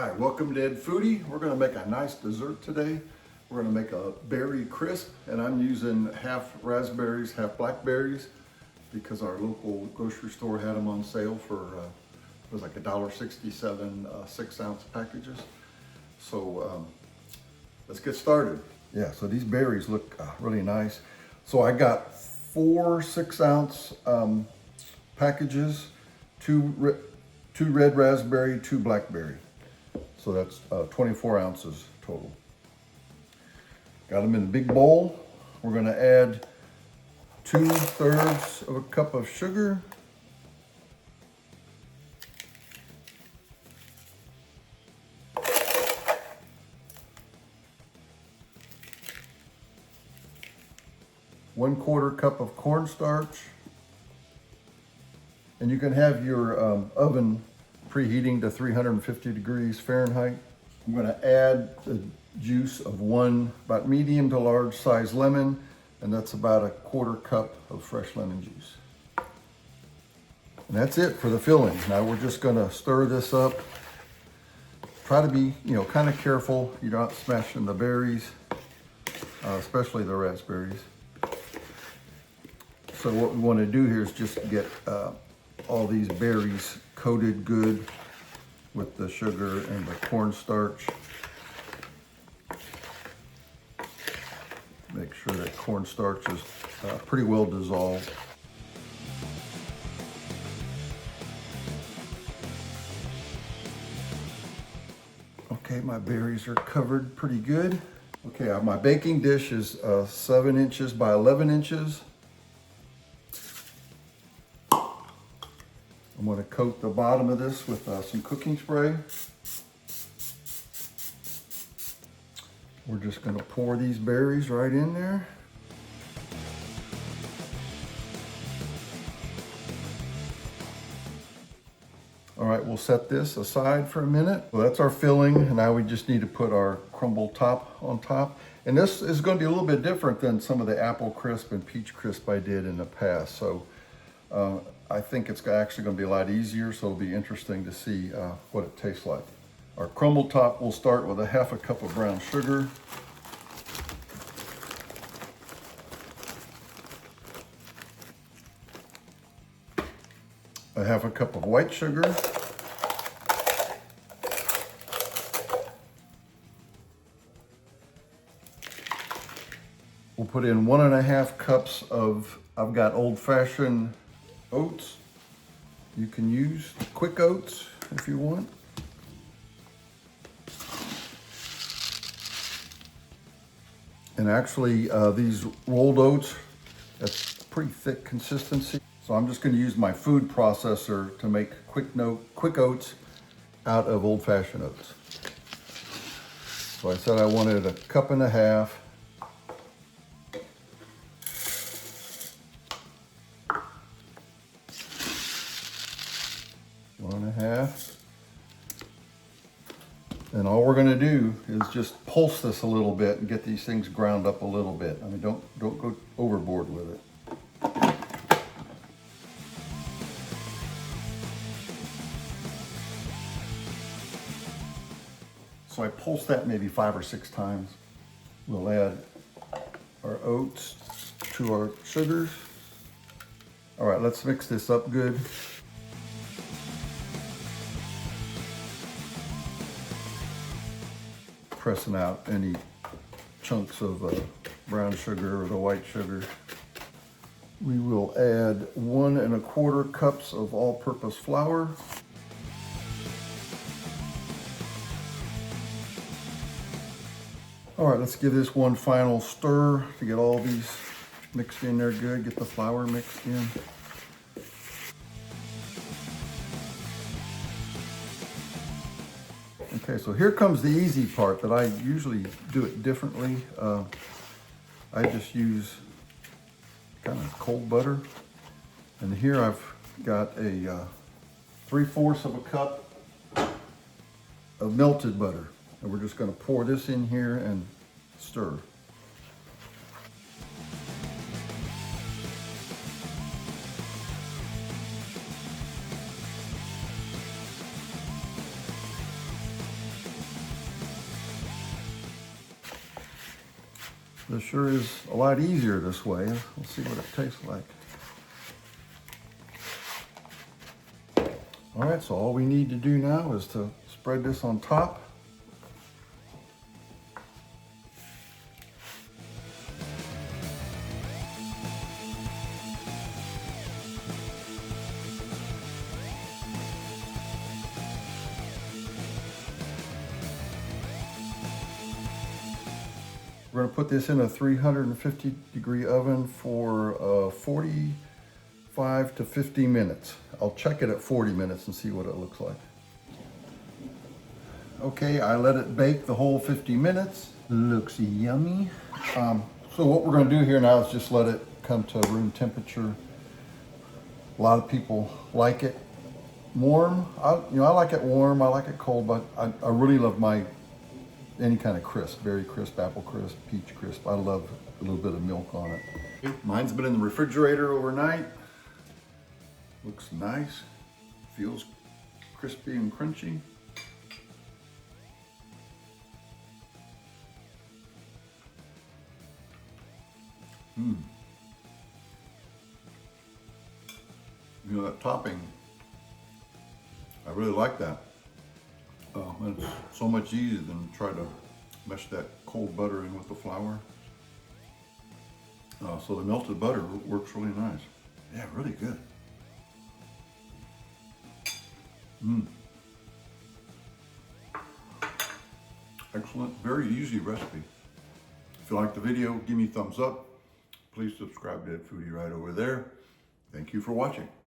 Hi, welcome to Ed Foodie. We're going to make a nice dessert today. We're going to make a berry crisp, and I'm using half raspberries, half blackberries, because our local grocery store had them on sale for it was like $1.67 6-ounce packages. So let's get started. Yeah, so these berries look really nice. So I got 4 6-ounce packages, two red raspberry, 2 blackberry. So that's 24 ounces total. Got them in a big bowl. We're gonna add 2/3 of a cup of sugar. One-quarter cup of cornstarch. And you can have your oven preheating to 350 degrees Fahrenheit. I'm going to add the juice of one about medium to large size lemon, and that's about 1/4 cup of fresh lemon juice. And that's it for the filling. Now we're just going to stir this up. Try to be, kind of careful. You're not smashing the berries, especially the raspberries. So what we want to do here is just get all these berries coated good with the sugar and the cornstarch. Make sure that cornstarch is pretty well dissolved. Okay, my berries are covered pretty good. Okay, my baking dish is 7 inches by 11 inches. I'm going to coat the bottom of this with some cooking spray. We're just going to pour these berries right in there. All right, we'll set this aside for a minute. Well, that's our filling. Now we just need to put our crumble top on top. And this is going to be a little bit different than some of the apple crisp and peach crisp I did in the past. So I think it's actually going to be a lot easier, so it'll be interesting to see what it tastes like. Our crumble top, we'll start with 1/2 cup of brown sugar. A 1/2 cup of white sugar. We'll put in 1.5 cups of, I've got old-fashioned oats. You can use quick oats if you want. And actually these rolled oats, that's pretty thick consistency. So I'm just going to use my food processor to make quick oats out of old-fashioned oats. So I said I wanted 1.5 cups. 1.5. And all we're going to do is just pulse this a little bit and get these things ground up a little bit. I mean, don't go overboard with it. So I pulse that maybe 5 or 6 times. We'll add our oats to our sugars. All right, let's mix this up good. Pressing out any chunks of brown sugar or the white sugar. We will add 1.25 cups of all-purpose flour. All right, let's give this one final stir to get all these mixed in there good, get the flour mixed in. Okay, so here comes the easy part that I usually do it differently. I just use kind of cold butter. And here I've got a 3/4 of a cup of melted butter. And we're just going to pour this in here and stir. This sure is a lot easier this way. Let's see what it tastes like. All right, so all we need to do now is to spread this on top. We're gonna put this in a 350-degree oven for 45 to 50 minutes. I'll check it at 40 minutes and see what it looks like. Okay, I let it bake the whole 50 minutes. Looks yummy. So what we're gonna do here now is just let it come to room temperature. A lot of people like it warm. I like it warm, I like it cold, but I really love any kind of crisp, berry crisp, apple crisp, peach crisp. I love a little bit of milk on it. Mine's been in the refrigerator overnight. Looks nice, feels crispy and crunchy. You know, that topping, I really like that. It's so much easier than try to mesh that cold butter in with the flour. So the melted butter works really nice. Yeah, really good. Excellent, very easy recipe. If you like the video, give me a thumbs up. Please subscribe to Foodie right over there. Thank you for watching.